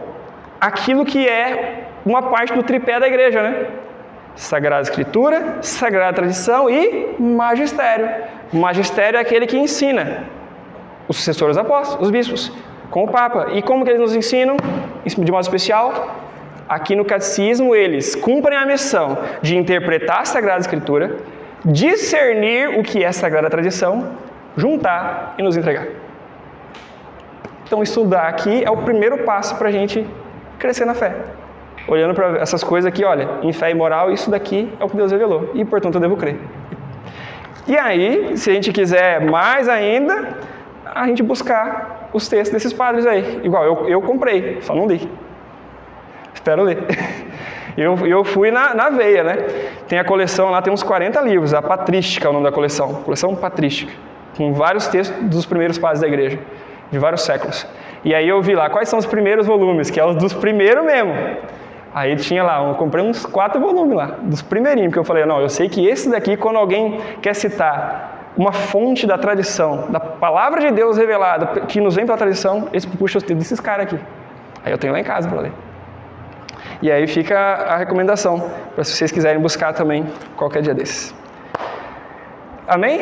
aquilo que é uma parte do tripé da igreja, né? Sagrada Escritura, Sagrada Tradição e Magistério. O magistério é aquele que ensina os sucessores apóstolos, os bispos, com o Papa. E como que eles nos ensinam? De modo especial, aqui no catecismo, eles cumprem a missão de interpretar a Sagrada Escritura, discernir o que é Sagrada Tradição, juntar e nos entregar. Então, estudar aqui é o primeiro passo para a gente crescer na fé. Olhando para essas coisas aqui, olha, em fé e moral, isso daqui é o que Deus revelou. E, portanto, eu devo crer. E aí, se a gente quiser mais ainda, a gente buscar os textos desses padres aí. Igual, eu comprei, só não li. Espero ler. Eu fui na veia, né? Tem a coleção lá, tem uns 40 livros. A Patrística é o nome da coleção. Coleção Patrística. Com vários textos dos primeiros padres da igreja. De vários séculos. E aí eu vi lá quais são os primeiros volumes, que é os dos primeiros mesmo. Aí tinha lá, eu comprei uns 4 volumes lá, dos primeirinhos, porque eu falei, não, eu sei que esse daqui, quando alguém quer citar uma fonte da tradição, da palavra de Deus revelada, que nos vem pela tradição, esse puxa os dedos desses caras aqui. Aí eu tenho lá em casa para ler. E aí fica a recomendação, para se vocês quiserem buscar também, qualquer dia desses. Amém?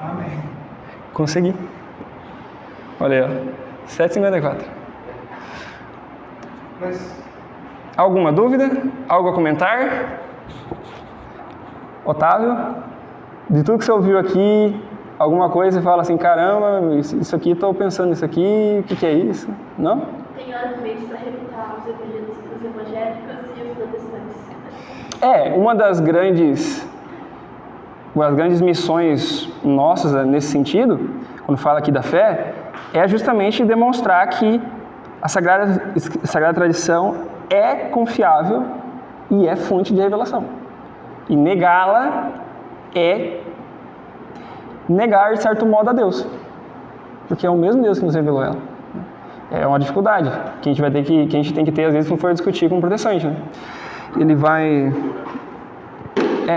Amém. Consegui. Olha aí, ó, 7h54. Mas Alguma dúvida? Algo a comentar? Otávio? De tudo que você ouviu aqui, alguma coisa você fala assim, caramba, isso aqui, estou pensando nisso aqui, o que é isso? Não? Tem argumentos para refutar os evangélicos e os protestantes. Uma das grandes missões nossas nesse sentido, quando fala aqui da fé, é justamente demonstrar que a Sagrada Tradição é confiável e é fonte de revelação. E negá-la é negar, de certo modo, a Deus. Porque é o mesmo Deus que nos revelou ela. É uma dificuldade que a gente tem que ter, às vezes, quando for discutir com um protestante, né? Ele vai...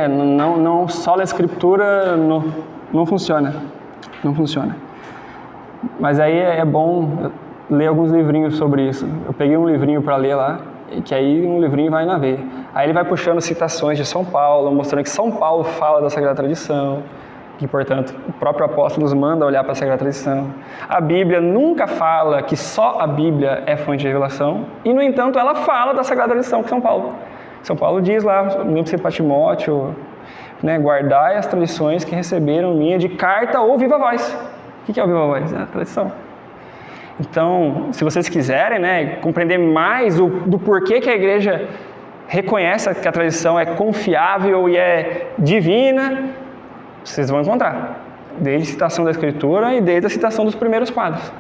não só a Escritura não funciona. Não funciona. Mas aí é bom ler alguns livrinhos sobre isso. Eu peguei um livrinho para ler lá, que aí um livrinho vai na veia. Aí ele vai puxando citações de São Paulo, mostrando que São Paulo fala da Sagrada Tradição, que, portanto, o próprio apóstolo nos manda olhar para a Sagrada Tradição. A Bíblia nunca fala que só a Bíblia é fonte de revelação, e, no entanto, ela fala da Sagrada Tradição que São Paulo. São Paulo diz lá, não lembro se é para Timóteo, né, guardai as tradições que receberam minha de carta ou viva voz. O que é o viva voz? É a tradição. Então, se vocês quiserem, né, compreender mais do porquê que a igreja reconhece que a tradição é confiável e é divina, vocês vão encontrar. Desde a citação da Escritura e desde a citação dos primeiros padres.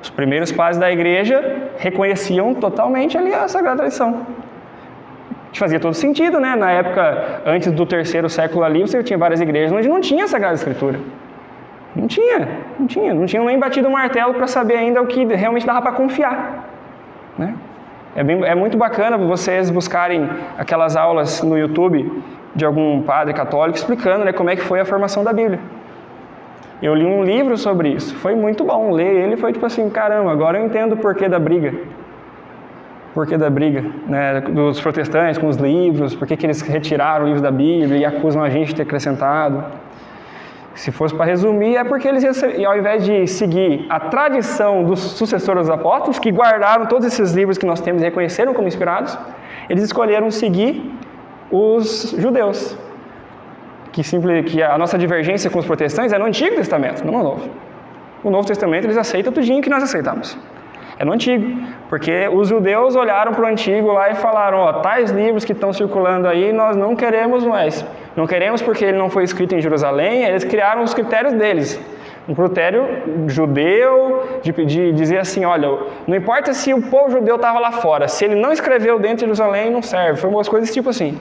Os primeiros padres da igreja reconheciam totalmente ali a Sagrada Tradição. Fazia todo sentido, né? Na época, antes do 3º século ali, você tinha várias igrejas onde não tinha a Sagrada Escritura. Não tinham nem batido o martelo para saber ainda o que realmente dava para confiar, né? É muito bacana vocês buscarem aquelas aulas no YouTube de algum padre católico explicando, né, como é que foi a formação da Bíblia. Eu li um livro sobre isso, foi muito bom ler ele, foi tipo assim, caramba, agora eu entendo o porquê da briga. Porquê da briga, né, dos protestantes com os livros, por que eles retiraram o livro da Bíblia e acusam a gente de ter acrescentado. Se fosse para resumir, é porque eles, ao invés de seguir a tradição dos sucessores dos apóstolos, que guardaram todos esses livros que nós temos e reconheceram como inspirados, eles escolheram seguir os judeus. Que a nossa divergência com os protestantes é no Antigo Testamento, não no Novo. O Novo Testamento eles aceitam tudinho que nós aceitamos. É no Antigo, porque os judeus olharam para o Antigo lá e falaram, tais livros que estão circulando aí, nós não queremos mais. Não queremos porque ele não foi escrito em Jerusalém, eles criaram os critérios deles. Um critério judeu, de dizer assim, olha, não importa se o povo judeu estava lá fora, se ele não escreveu dentro de Jerusalém, não serve. Foi umas coisas tipo assim.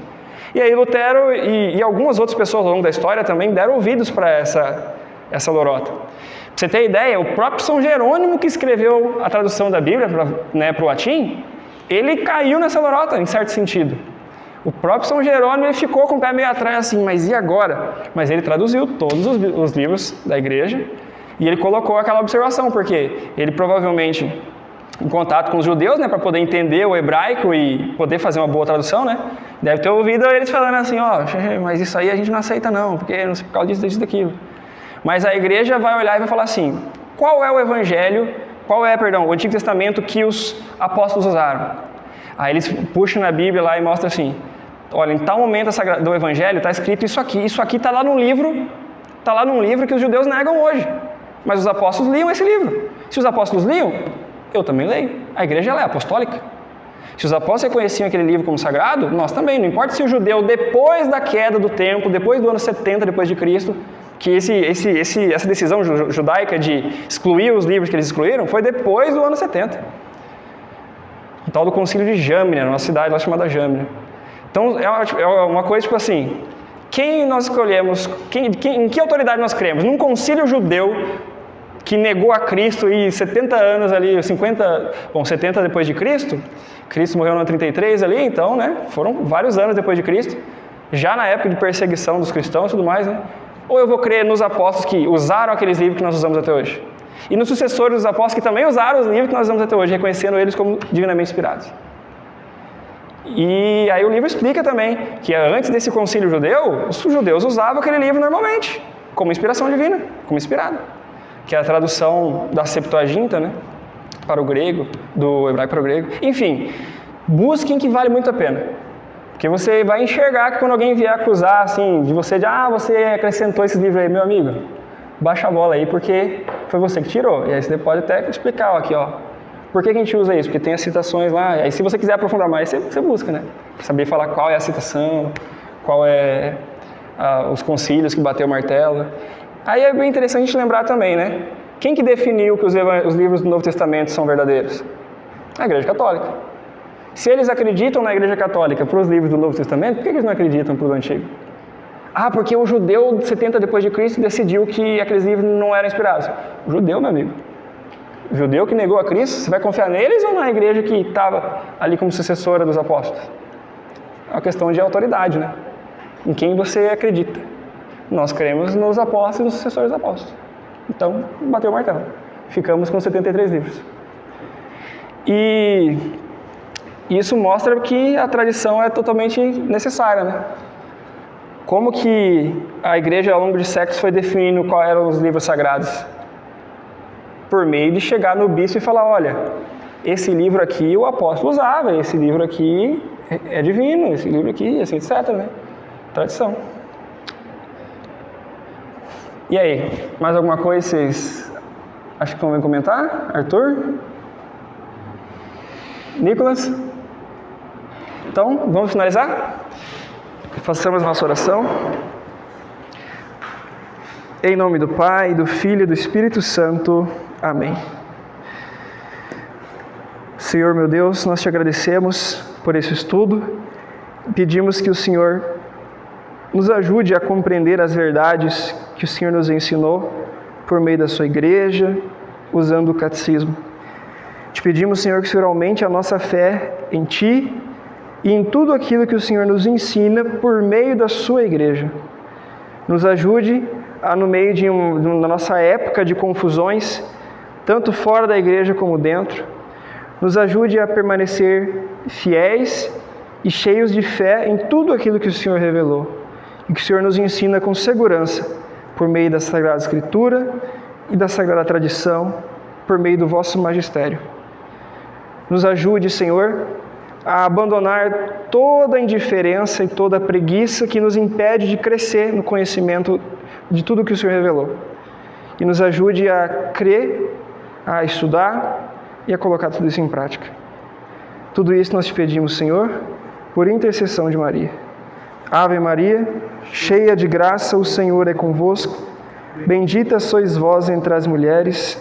E aí Lutero e algumas outras pessoas ao longo da história também deram ouvidos para essa lorota. Pra você ter ideia, o próprio São Jerônimo, que escreveu a tradução da Bíblia para o latim, ele caiu nessa lorota, em certo sentido. O próprio São Jerônimo ele ficou com o pé meio atrás assim, mas e agora? Mas ele traduziu todos os livros da igreja e ele colocou aquela observação, porque ele provavelmente, em contato com os judeus, né, para poder entender o hebraico e poder fazer uma boa tradução, né, deve ter ouvido eles falando assim, mas isso aí a gente não aceita não, porque não sei por causa disso, daquilo. Mas a igreja vai olhar e vai falar assim, qual é o evangelho, o Antigo Testamento que os apóstolos usaram? Aí eles puxam na Bíblia lá e mostram assim, olha, em tal momento do evangelho está escrito isso aqui está lá num livro que os judeus negam hoje, mas os apóstolos liam esse livro. Se os apóstolos liam, eu também leio. A igreja ela é apostólica. Se os apóstolos reconheciam aquele livro como sagrado, nós também. Não importa se o judeu, depois da queda do templo, depois do ano 70 depois de Cristo, que essa decisão judaica de excluir os livros que eles excluíram, foi depois do ano 70. O tal do concílio de Jamnia, numa cidade lá chamada Jamnia. Então, é uma coisa tipo assim, quem nós escolhemos, em que autoridade nós cremos? Num concílio judeu, que negou a Cristo e 70 anos ali, 70 depois de Cristo, Cristo morreu no 33 ali, então, né, foram vários anos depois de Cristo, já na época de perseguição dos cristãos e tudo mais, né? Ou eu vou crer nos apóstolos que usaram aqueles livros que nós usamos até hoje, e nos sucessores dos apóstolos que também usaram os livros que nós usamos até hoje, reconhecendo eles como divinamente inspirados. E aí o livro explica também que antes desse concílio judeu, os judeus usavam aquele livro normalmente, como inspiração divina, como inspirado, que é a tradução da Septuaginta, né, para o grego, do hebraico para o grego. Enfim, busquem que vale muito a pena. Porque você vai enxergar que quando alguém vier acusar, assim, de você, você acrescentou esses livros aí, meu amigo, baixa a bola aí, porque foi você que tirou. E aí você pode até explicar, aqui, por que a gente usa isso? Porque tem as citações lá, e aí se você quiser aprofundar mais, você busca, né? Saber falar qual é a citação, qual é os concílios que bateu o martelo. Aí é bem interessante a gente lembrar também, né? Quem que definiu que os livros do Novo Testamento são verdadeiros? A Igreja Católica. Se eles acreditam na Igreja Católica para os livros do Novo Testamento, por que eles não acreditam para o Antigo? Porque o judeu de 70 depois de Cristo decidiu que aqueles livros não eram inspirados. O judeu, meu amigo. O judeu que negou a Cristo, você vai confiar neles ou na igreja que estava ali como sucessora dos apóstolos? É uma questão de autoridade, né? Em quem você acredita. Nós cremos nos apóstolos e nos sucessores dos apóstolos. Então, bateu o martelo. Ficamos com 73 livros. E isso mostra que a tradição é totalmente necessária, né? Como que a igreja ao longo de séculos foi definindo quais eram os livros sagrados? Por meio de chegar no bispo e falar, olha, esse livro aqui o apóstolo usava, esse livro aqui é divino, esse livro aqui, assim, etc, né? Tradição. E aí, mais alguma coisa vocês acham que convém comentar? Arthur? Nicolas? Então, vamos finalizar? Façamos nossa oração. Em nome do Pai, do Filho e do Espírito Santo. Amém. Senhor meu Deus, nós te agradecemos por esse estudo. Pedimos que o Senhor nos ajude a compreender as verdades que o Senhor nos ensinou por meio da sua igreja, usando o catecismo. Te pedimos, Senhor, que o Senhor aumente a nossa fé em Ti e em tudo aquilo que o Senhor nos ensina por meio da sua igreja. Nos ajude a, no meio da nossa época de confusões, tanto fora da igreja como dentro, nos ajude a permanecer fiéis e cheios de fé em tudo aquilo que o Senhor revelou e que o Senhor nos ensina com segurança por meio da Sagrada Escritura e da Sagrada Tradição, por meio do vosso magistério. Nos ajude, Senhor, a abandonar toda a indiferença e toda a preguiça que nos impede de crescer no conhecimento de tudo que o Senhor revelou. E nos ajude a crer, a estudar e a colocar tudo isso em prática. Tudo isso nós te pedimos, Senhor, por intercessão de Maria. Ave Maria, cheia de graça, o Senhor é convosco. Bendita sois vós entre as mulheres,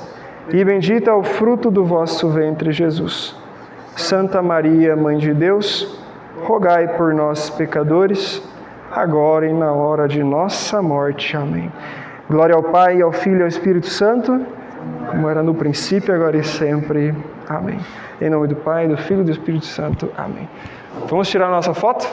e bendito é o fruto do vosso ventre, Jesus. Santa Maria, Mãe de Deus, rogai por nós, pecadores, agora e na hora de nossa morte. Amém. Glória ao Pai, ao Filho e ao Espírito Santo, como era no princípio, agora e sempre. Amém. Em nome do Pai, do Filho e do Espírito Santo. Amém. Vamos tirar a nossa foto?